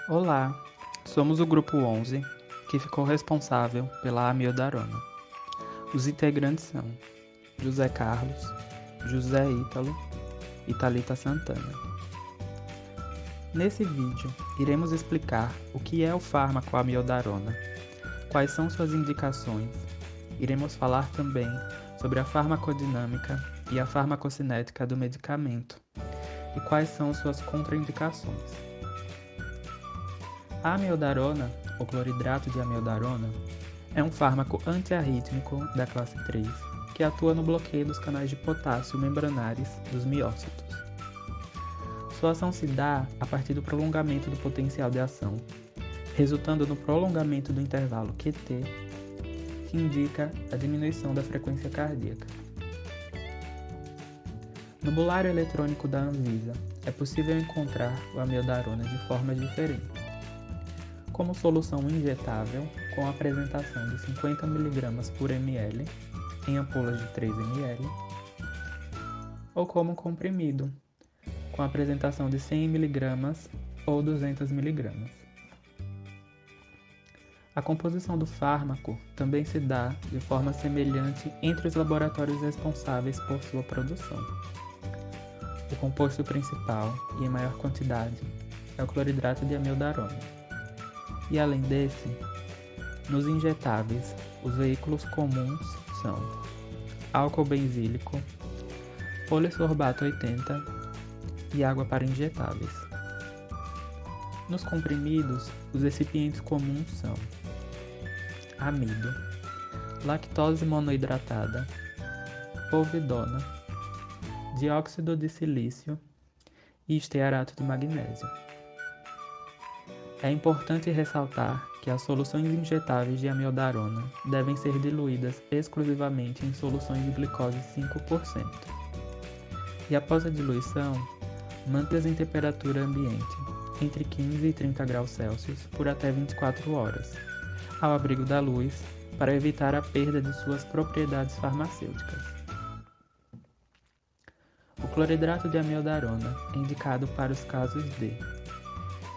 Olá, somos o grupo 11, que ficou responsável pela amiodarona. Os integrantes são José Carlos, José Ítalo e Thalita Santana. Nesse vídeo, iremos explicar o que é o fármaco amiodarona, quais são suas indicações. Iremos falar também sobre a farmacodinâmica e a farmacocinética do medicamento e quais são suas contraindicações. A amiodarona, ou cloridrato de amiodarona, é um fármaco antiarrítmico da classe 3 que atua no bloqueio dos canais de potássio membranares dos miócitos. Sua ação se dá a partir do prolongamento do potencial de ação, resultando no prolongamento do intervalo QT, que indica a diminuição da frequência cardíaca. No bulário eletrônico da Anvisa, é possível encontrar o amiodarona de formas diferentes, como solução injetável, com apresentação de 50 mg por ml, em ampolas de 3 ml, ou como comprimido, com apresentação de 100 mg ou 200 mg. A composição do fármaco também se dá de forma semelhante entre os laboratórios responsáveis por sua produção. O composto principal, e em maior quantidade, é o cloridrato de amiodarona. E além desse, nos injetáveis, os veículos comuns são álcool benzílico, polisorbato 80 e água para injetáveis. Nos comprimidos, os recipientes comuns são amido, lactose monoidratada, povidona, dióxido de silício e estearato de magnésio. É importante ressaltar que as soluções injetáveis de amiodarona devem ser diluídas exclusivamente em soluções de glicose 5%. E após a diluição, mantê-las em temperatura ambiente, entre 15 e 30 graus Celsius, por até 24 horas, ao abrigo da luz, para evitar a perda de suas propriedades farmacêuticas. O cloridrato de amiodarona é indicado para os casos de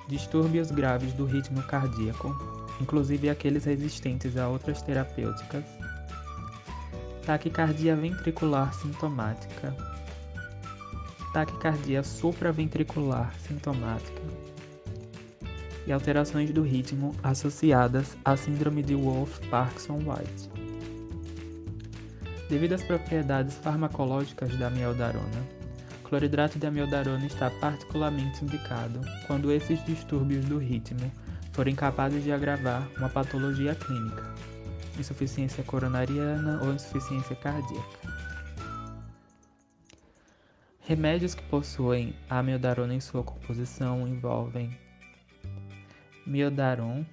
distúrbios graves do ritmo cardíaco, inclusive aqueles resistentes a outras terapêuticas, taquicardia ventricular sintomática, taquicardia supraventricular sintomática e alterações do ritmo associadas à síndrome de Wolff-Parkinson-White. Devido às propriedades farmacológicas da amiodarona, o cloridrato de amiodarona está particularmente indicado quando esses distúrbios do ritmo forem capazes de agravar uma patologia clínica, insuficiência coronariana ou insuficiência cardíaca. Remédios que possuem a amiodarona em sua composição envolvem miodaron,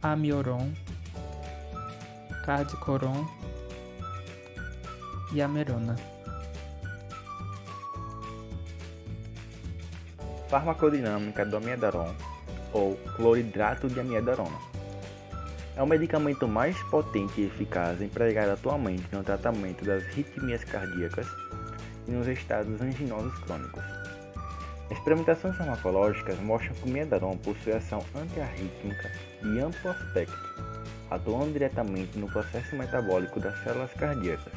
amioron, cardicoron e amerona. Farmacodinâmica do amiodarona, ou cloridrato de amiodarona. É o medicamento mais potente e eficaz empregado atualmente no tratamento das arritmias cardíacas e nos estados anginosos crônicos. Experimentações farmacológicas mostram que o amiodarona possui ação antiarrítmica de amplo espectro, atuando diretamente no processo metabólico das células cardíacas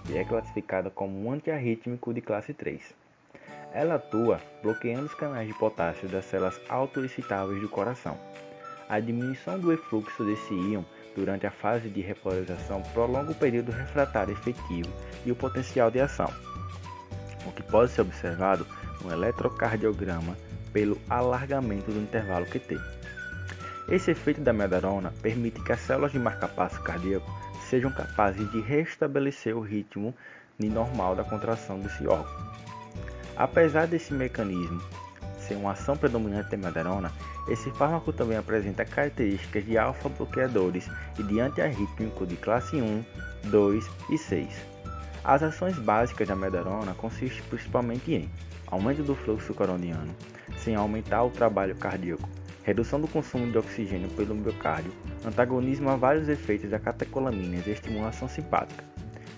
e é classificada como um antiarrítmico de classe 3. Ela atua bloqueando os canais de potássio das células autoexcitáveis do coração. A diminuição do efluxo desse íon durante a fase de repolarização prolonga o período refratário efetivo e o potencial de ação, o que pode ser observado no eletrocardiograma pelo alargamento do intervalo QT. Esse efeito da amiodarona permite que as células de marcapasso cardíaco sejam capazes de restabelecer o ritmo normal da contração desse órgão. Apesar desse mecanismo ser uma ação predominante da amiodarona, esse fármaco também apresenta características de alfa-bloqueadores e de antiarrítmico de classe 1, 2 e 6. As ações básicas da amiodarona consistem principalmente em aumento do fluxo coronariano, sem aumentar o trabalho cardíaco, redução do consumo de oxigênio pelo miocárdio, antagonismo a vários efeitos da catecolaminas e estimulação simpática.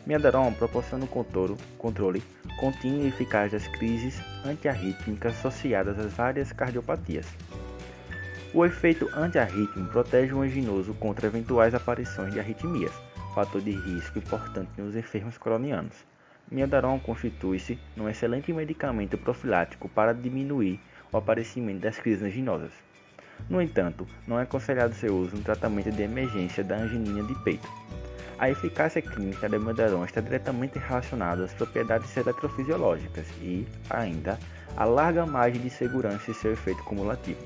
Amiodarona proporciona um controle contínuo e eficaz das crises antiarrítmicas associadas às várias cardiopatias. O efeito antiarrítmico protege o anginoso contra eventuais aparições de arritmias, fator de risco importante nos enfermos cronianos. Miodaron constitui-se um excelente medicamento profilático para diminuir o aparecimento das crises anginosas. No entanto, não é aconselhado seu uso no tratamento de emergência da angina de peito. A eficácia clínica da miodaron está diretamente relacionada às propriedades eletrofisiológicas e, ainda, a larga margem de segurança e seu efeito cumulativo.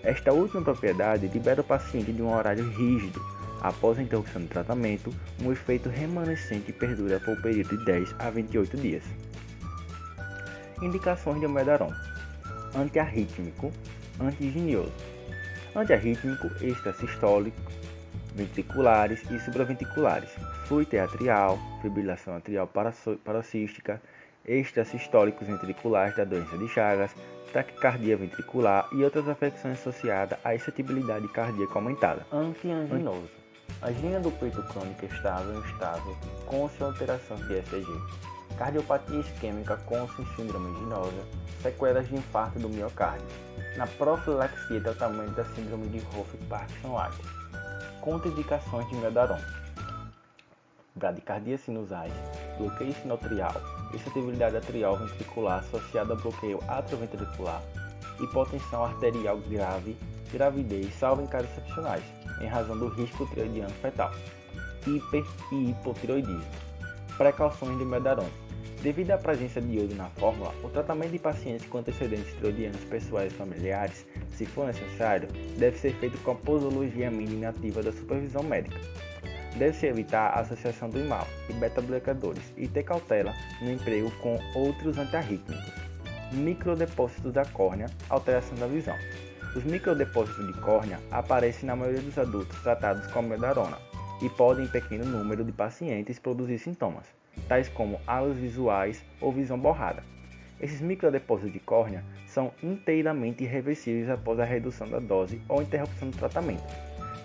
Esta última propriedade libera o paciente de um horário rígido. Após a interrupção do tratamento, um efeito remanescente perdura por um período de 10 a 28 dias. Indicações de miodaron: antiarrítmico, antiginioso. Antiarrítmico, extrasistólico, ventriculares e supraventriculares, fluide atrial, fibrilação atrial paroxística, extrasistólicos ventriculares da doença de Chagas, taquicardia ventricular e outras afecções associadas à excitabilidade cardíaca aumentada. Antianginoso: angina do peito crônica estável e instável, com ou sem alteração de ECG, cardiopatia isquêmica com ou sem síndrome anginosa, sequelas de infarto do miocárdio. Na profilaxia e tratamento da síndrome de Wolff-Parkinson-White. Contraindicações de miodaron: bradicardia sinusais, bloqueio sinoatrial, excitabilidade atrial ventricular associada a bloqueio atrioventricular, hipotensão arterial grave, gravidez, salvo em casos excepcionais, em razão do risco tiroidiano fetal, hiper e hipotiroidismo. Precauções de miodaron: devido à presença de iodo na fórmula, o tratamento de pacientes com antecedentes tiroidianos pessoais e familiares, se for necessário, deve ser feito com a posologia mínima ativa da supervisão médica. Deve-se evitar a associação do IMAL e beta-bloqueadores e ter cautela no emprego com outros antiarrítmicos. Microdepósitos da córnea, alteração da visão. Os microdepósitos de córnea aparecem na maioria dos adultos tratados com miodarona e podem, em pequeno número de pacientes, produzir sintomas, tais como halos visuais ou visão borrada. Esses microdepósitos de córnea são inteiramente irreversíveis após a redução da dose ou interrupção do tratamento.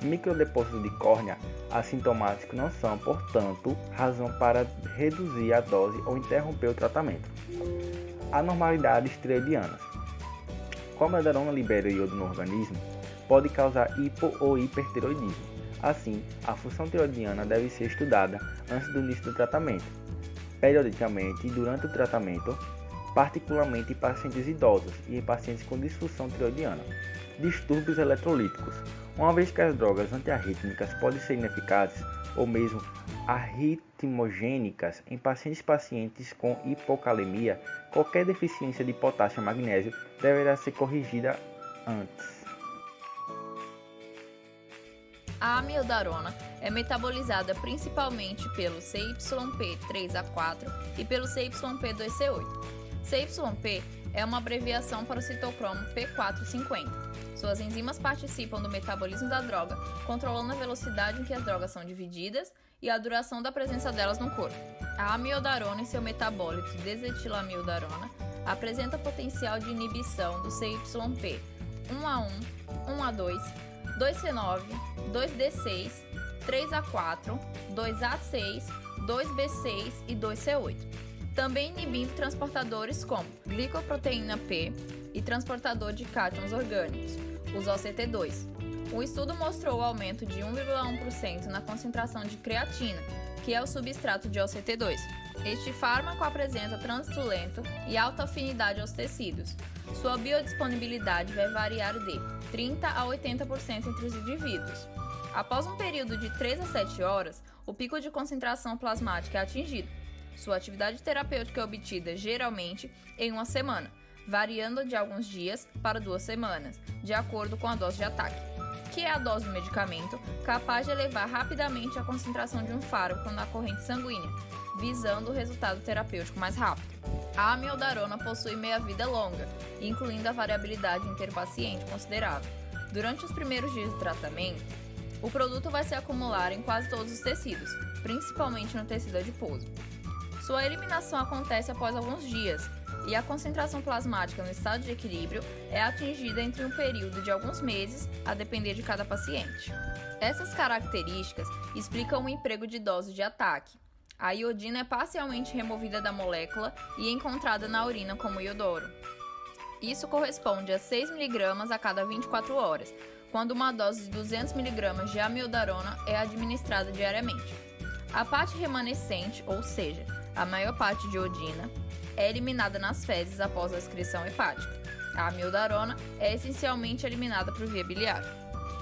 Microdepósitos de córnea assintomáticos não são, portanto, razão para reduzir a dose ou interromper o tratamento. Anormalidades tireoidianas: como a miodarona libera iodo no organismo, pode causar hipo ou hipertireoidismo. Assim, a função tireoidiana deve ser estudada antes do início do tratamento, periodicamente e durante o tratamento, particularmente em pacientes idosos e em pacientes com disfunção tireoidiana. Distúrbios eletrolíticos: uma vez que as drogas antiarrítmicas podem ser ineficazes ou mesmo arritmogênicas em pacientes com hipocalemia, qualquer deficiência de potássio e magnésio deverá ser corrigida antes. A amiodarona é metabolizada principalmente pelo CYP3A4 e pelo CYP2C8. CYP é uma abreviação para o citocromo P450. Suas enzimas participam do metabolismo da droga, controlando a velocidade em que as drogas são divididas e a duração da presença delas no corpo. A amiodarona e seu metabólito desetilamiodarona apresenta potencial de inibição do CYP 1A1, 1A2, 2C9, 2D6, 3A4, 2A6, 2B6 e 2C8. Também inibindo transportadores como glicoproteína P e transportador de cátions orgânicos, os OCT2. O estudo mostrou o aumento de 1,1% na concentração de creatina, que é o substrato de OCT2. Este fármaco apresenta trânsito lento e alta afinidade aos tecidos. Sua biodisponibilidade vai variar de 30% a 80% entre os indivíduos. Após um período de 3 a 7 horas, o pico de concentração plasmática é atingido. Sua atividade terapêutica é obtida geralmente em uma semana, variando de alguns dias para 2 semanas, de acordo com a dose de ataque, que é a dose do medicamento capaz de elevar rapidamente a concentração de um fármaco na corrente sanguínea, visando o resultado terapêutico mais rápido. A amiodarona possui meia-vida longa, incluindo a variabilidade interpaciente considerável. Durante os primeiros dias do tratamento, o produto vai se acumular em quase todos os tecidos, principalmente no tecido adiposo. Sua eliminação acontece após alguns dias, e a concentração plasmática no estado de equilíbrio é atingida entre um período de alguns meses, a depender de cada paciente. Essas características explicam o emprego de dose de ataque. A iodina é parcialmente removida da molécula e encontrada na urina como iodoro. Isso corresponde a 6 mg a cada 24 horas, quando uma dose de 200 mg de amiodarona é administrada diariamente. A parte remanescente, ou seja, a maior parte de iodina, é eliminada nas fezes após a excreção hepática. A amiodarona é essencialmente eliminada por via biliar.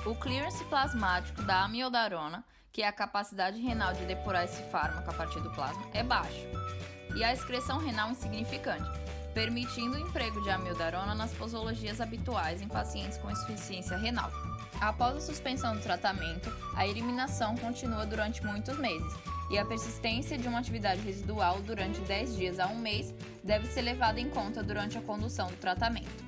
O clearance plasmático da amiodarona, que é a capacidade renal de depurar esse fármaco a partir do plasma, é baixo, e a excreção renal insignificante, permitindo o emprego de amiodarona nas posologias habituais em pacientes com insuficiência renal. Após a suspensão do tratamento, a eliminação continua durante muitos meses, e a persistência de uma atividade residual durante 10 dias a 1 mês deve ser levada em conta durante a condução do tratamento.